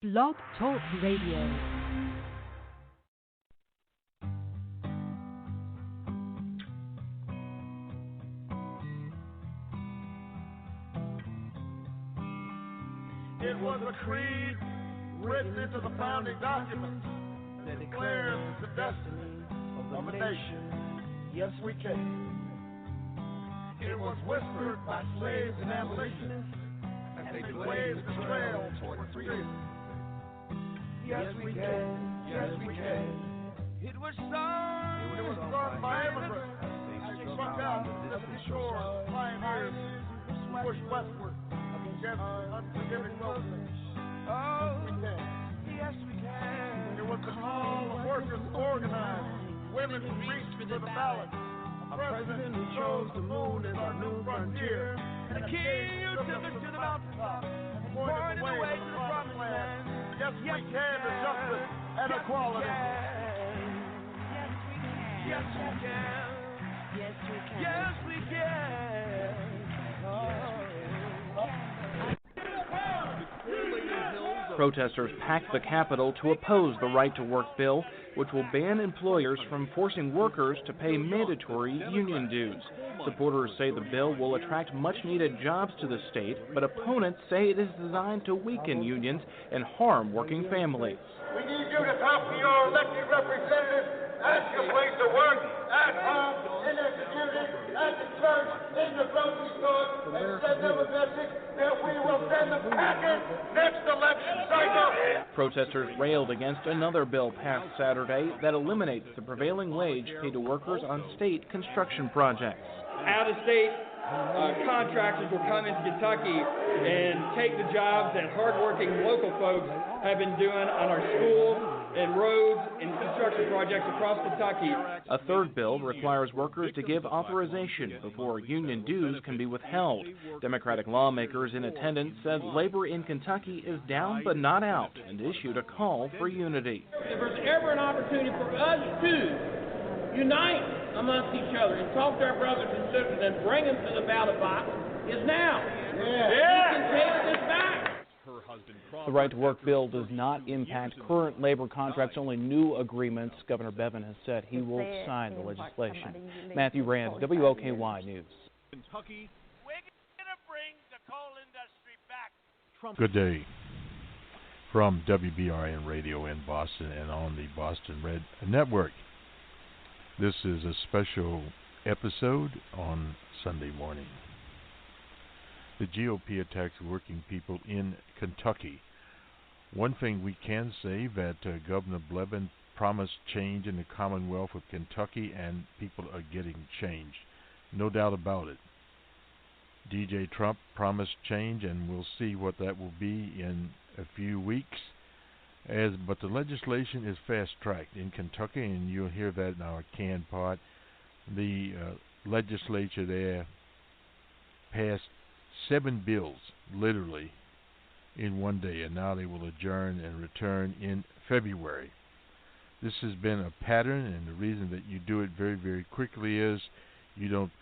Blog Talk Radio. It was a creed written into the founding documents that declares the destiny of a nation. Yes, we can. It was whispered by slaves and abolitionists as they blazed the trail toward freedom. Yes, we can. Yes, we can. It was sung by immigrants as they struck out the shore, pioneers who pushed westward against unforgiving wilderness. Oh, yes, we can. It was the call of workers organized, women who reached for the ballot, a president who chose the moon as our new frontier, and a king who took us to the mountaintop and pointed the way to the promised land. Yes, we can to justice and equality. Yes, we can. Yes, we can. Yes, we can. Protesters packed the Capitol to oppose the right-to-work bill, which will ban employers from forcing workers to pay mandatory union dues. Supporters say the bill will attract much-needed jobs to the state, but opponents say it is designed to weaken unions and harm working families. We need you to talk to your elected representatives at your place of work, at home, in the community, at the church, in the grocery store, and send them a message that we will send them packing next election cycle. Protesters railed against another bill passed Saturday that eliminates the prevailing wage paid to workers on state construction projects. Out-of-state contractors will come into Kentucky and take the jobs that hardworking local folks have been doing on our schools and roads and construction projects across Kentucky. A third bill requires workers to give authorization before union dues can be withheld. Democratic lawmakers in attendance said labor in Kentucky is down but not out and issued a call for unity. If there's ever an opportunity for us to unite amongst each other and talk to our brothers and sisters and bring them to the ballot box, is now. We can take this back. The right-to-work bill does not impact current labor contracts, only new agreements. Governor Bevin has said he will sign the legislation. Matthew Rand, WOKY News. Kentucky, we're going to bring the coal industry back. Good day from WBRN Radio in Boston and on the Boston Red Network. This is a special episode on Sunday morning. The GOP attacks working people in Kentucky. One thing we can say that Governor Bevin promised change in the Commonwealth of Kentucky, and people are getting change. No doubt about it. DJ Trump promised change, and we'll see what that will be in a few weeks. But the legislation is fast-tracked in Kentucky, and you'll hear that in our canned part. The legislature there passed 7 bills, literally, in one day, and now they will adjourn and return in February. This has been a pattern, and the reason that you do it very, very quickly is you don't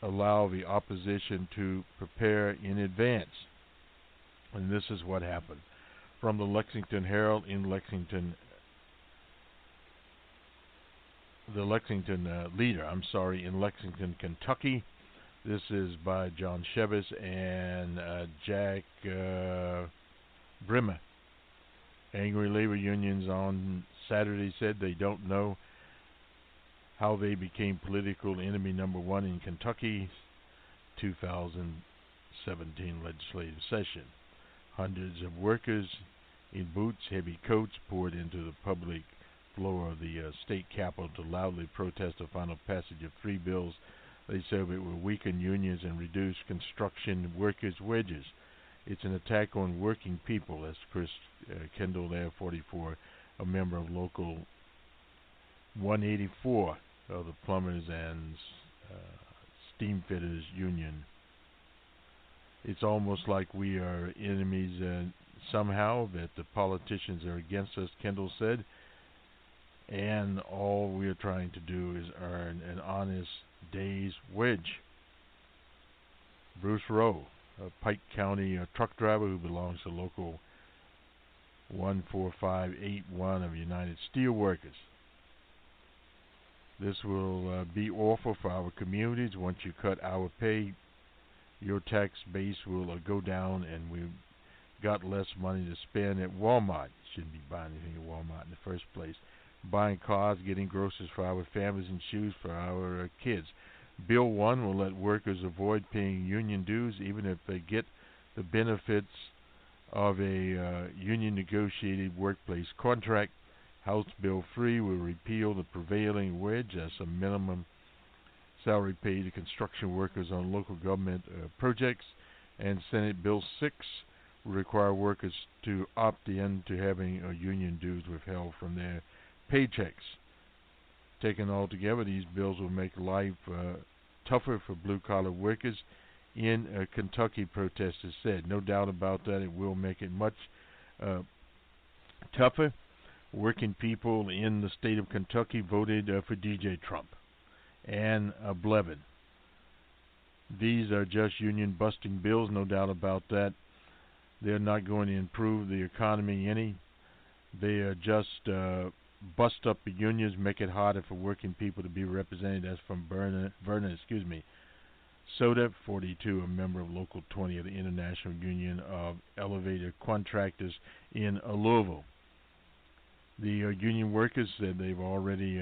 allow the opposition to prepare in advance. And this is what happened. From the Lexington Herald in Lexington, the Lexington Leader, in Lexington, Kentucky. This is by John Shevis and Jack Brimmer. Angry labor unions on Saturday said they don't know how they became political enemy number one in Kentucky's 2017 legislative session. Hundreds of workers in boots, heavy coats poured into the public floor of the state capitol to loudly protest the final passage of 3 bills they said it will weaken unions and reduce construction workers' wages. It's an attack on working people, as Chris Kendall there, 44, a member of Local 184 of the Plumbers and Steamfitters Union. It's almost like we are enemies somehow, that the politicians are against us, Kendall said, and all we are trying to do is earn an honest day's wage. Bruce Rowe, a Pike County truck driver who belongs to Local 14581 of United Steelworkers. This will be awful for our communities. Once you cut our pay, your tax base will go down, and we've got less money to spend at Wal-Mart. Shouldn't be buying anything at Wal-Mart in the first place. Buying cars, getting groceries for our families, and shoes for our kids. Bill 1 will let workers avoid paying union dues even if they get the benefits of a union-negotiated workplace contract. House Bill 3 will repeal the prevailing wage as a minimum salary paid to construction workers on local government projects. And Senate Bill 6 will require workers to opt in to having union dues withheld from their paychecks. Taken all together, these bills will make life tougher for blue-collar workers in Kentucky, protesters said. No doubt about that, it will make it much tougher. Working people in the state of Kentucky voted for DJ Trump and Blevin. These are just union-busting bills, no doubt about that. They're not going to improve the economy any. They are just bust up the unions, make it harder for working people to be represented. That's from Vernon, Soda, 42, a member of Local 20 of the International Union of Elevator Contractors in Louisville. The union workers said they've already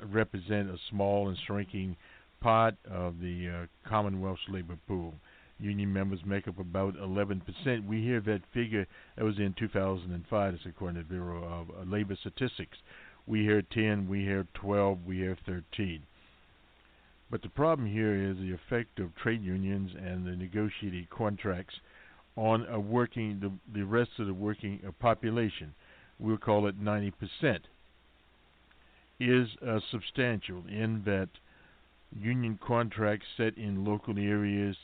represent a small and shrinking part of the Commonwealth's labor pool. Union members make up about 11%. We hear that figure, that was in 2005, that's according to the Bureau of Labor Statistics. We hear 10, we hear 12, we hear 13. But the problem here is the effect of trade unions and the negotiated contracts on the rest of the working population. We'll call it 90%, is substantial in that union contracts set in local areas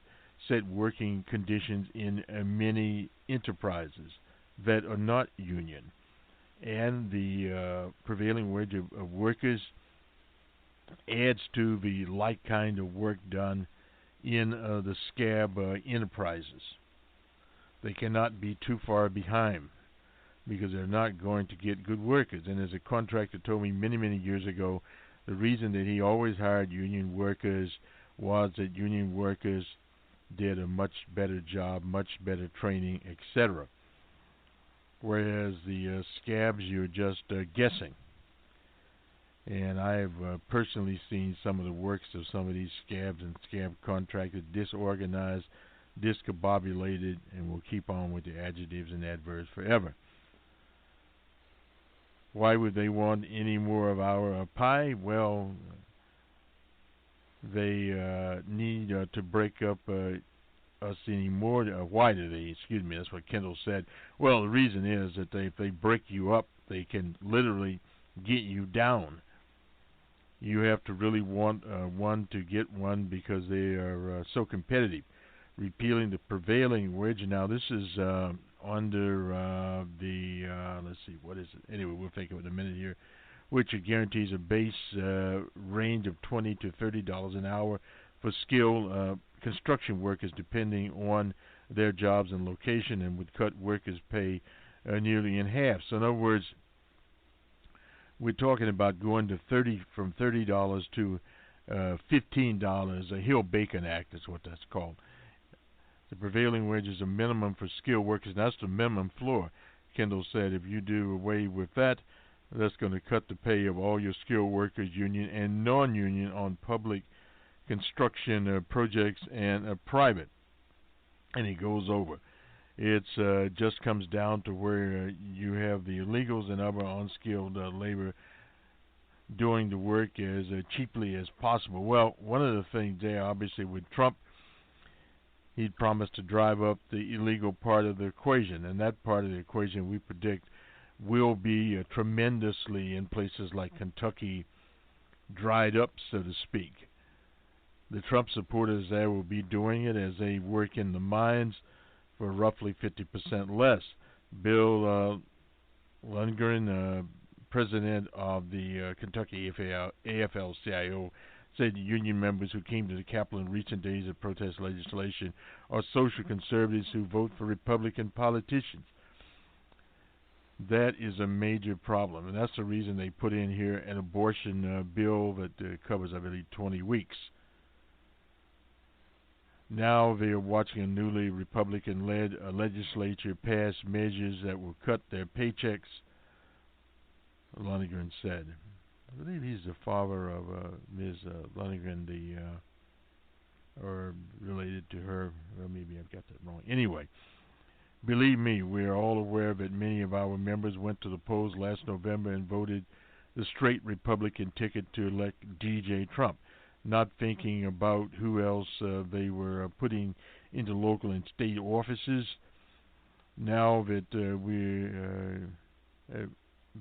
set working conditions in many enterprises that are not union. And the prevailing wage of workers adds to the like kind of work done in the scab enterprises. They cannot be too far behind because they're not going to get good workers. And as a contractor told me many, many years ago, the reason that he always hired union workers was that union workers did a much better job, much better training, etc. Whereas the scabs, you're just guessing. And I've personally seen some of the works of some of these scabs and scab contractors, disorganized, discombobulated, and we'll keep on with the adjectives and adverbs forever. Why would they want any more of our pie? Well, they need to break up us anymore. Why do they? Excuse me, that's what Kendall said. Well, the reason is that if they break you up, they can literally get you down. You have to really want one to get one because they are so competitive. Repealing the prevailing wage. Now, this is under let's see, what is it? Anyway, we'll think of it in a minute here, which guarantees a base range of $20 to $30 an hour for skilled construction workers, depending on their jobs and location, and would cut workers' pay nearly in half. So, in other words, we're talking about going to from $30 to $15. A Hill-Bacon Act is what that's called. The prevailing wage is a minimum for skilled workers. And that's the minimum floor. Kendall said if you do away with that, that's going to cut the pay of all your skilled workers, union and non-union, on public construction projects and private. And he goes over. It's just comes down to where you have the illegals and other unskilled labor doing the work as cheaply as possible. Well, one of the things there, obviously, with Trump, he promised to drive up the illegal part of the equation, and that part of the equation we predict will be tremendously in places like Kentucky dried up, so to speak. The Trump supporters there will be doing it as they work in the mines for roughly 50% less. Bill Lundgren, president of the Kentucky AFL-CIO, said union members who came to the Capitol in recent days to protest legislation are social conservatives who vote for Republican politicians. That is a major problem, and that's the reason they put in here an abortion bill that covers, I believe, 20 weeks. Now they're watching a newly Republican-led legislature pass measures that will cut their paychecks, Lonergan said. I believe he's the father of Ms. Lonergan, or related to her. Well, maybe I've got that wrong. Anyway, believe me, we are all aware that many of our members went to the polls last November and voted the straight Republican ticket to elect DJ Trump, not thinking about who else they were putting into local and state offices. Now that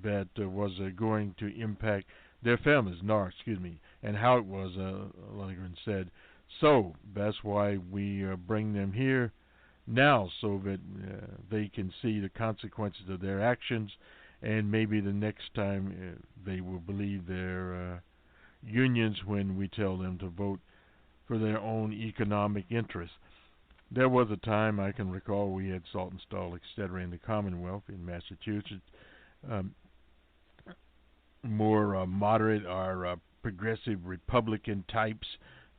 that was going to impact their families, and how it was, Lonergan said. So that's why we bring them here now, so that they can see the consequences of their actions, and maybe the next time they will believe their unions when we tell them to vote for their own economic interests. There was a time, I can recall, we had Saltonstall, etc. in the Commonwealth in Massachusetts, more moderate or progressive Republican types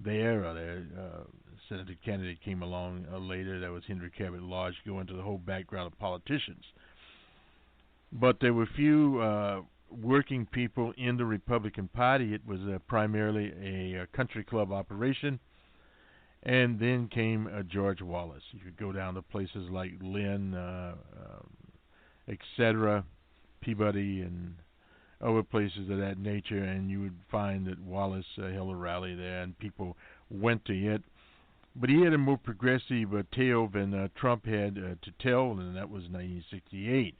there. Senator candidate came along later. That was Henry Cabot Lodge, go into the whole background of politicians. But there were few working people in the Republican Party. It was primarily a country club operation. And then came George Wallace. You could go down to places like Lynn, etc., Peabody, and other places of that nature, and you would find that Wallace held a rally there, and people went to it. But he had a more progressive tale than Trump had to tell, and that was 1968.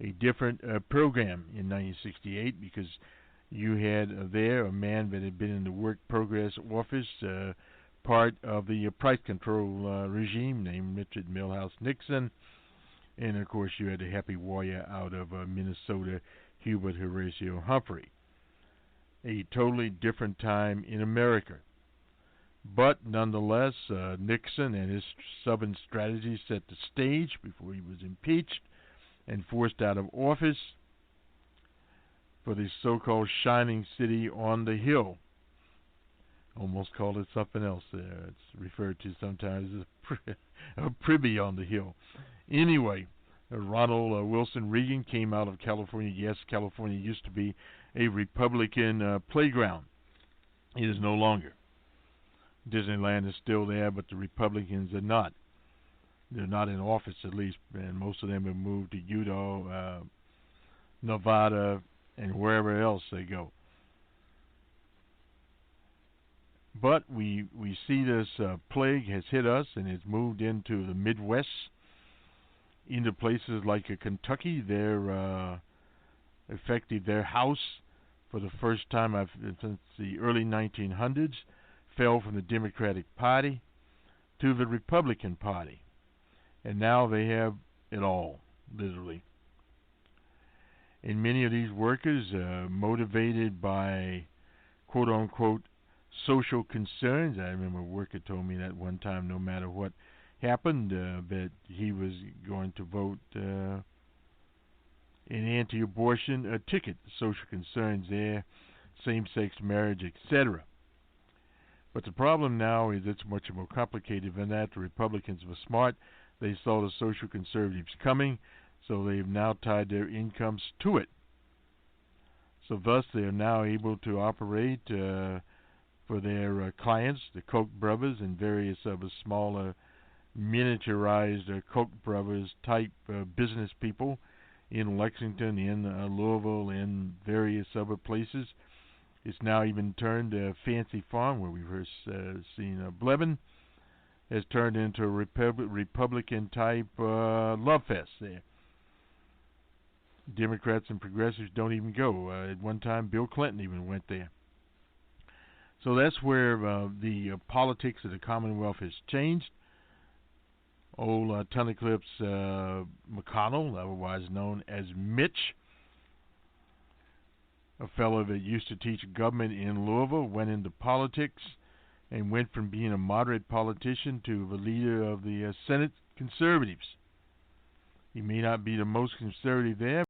A different program in 1968, because you had there a man that had been in the Work Progress office, part of the price control regime, named Richard Milhouse Nixon, and of course you had a happy warrior out of Minnesota, Hubert Horatio Humphrey. A totally different time in America. But nonetheless, Nixon and his Southern strategy set the stage before he was impeached and forced out of office for the so-called shining city on the hill. Almost called it something else there. It's referred to sometimes as a privy on the hill. Anyway, Ronald Wilson Reagan came out of California. Yes, California used to be a Republican playground. It is no longer. Disneyland is still there, but the Republicans are not. They're not in office, at least, and most of them have moved to Utah, Nevada, and wherever else they go. But we see this plague has hit us, and it's moved into the Midwest, into places like Kentucky. They're affected their House for the first time since the early 1900s, fell from the Democratic Party to the Republican Party. And now they have it all, literally. And many of these workers, motivated by quote-unquote social concerns. I remember a worker told me that one time, no matter what happened, that he was going to vote an anti-abortion ticket. Social concerns there, same-sex marriage, etc. But the problem now is it's much more complicated than that. The Republicans were smart. They saw the social conservatives coming, so they've now tied their incomes to it. So thus they are now able to operate for their clients, the Koch brothers and various other smaller miniaturized Koch brothers type business people in Lexington, in Louisville, in various other places. It's now even turned Fancy Farm, where we've first seen Blevin, has turned into a Republican type love fest there. Democrats and progressives don't even go. At one time, Bill Clinton even went there. So that's where the politics of the Commonwealth has changed. Old Tunnicliff's McConnell, otherwise known as Mitch, a fellow that used to teach government in Louisville, went into politics and went from being a moderate politician to the leader of the Senate conservatives. He may not be the most conservative there,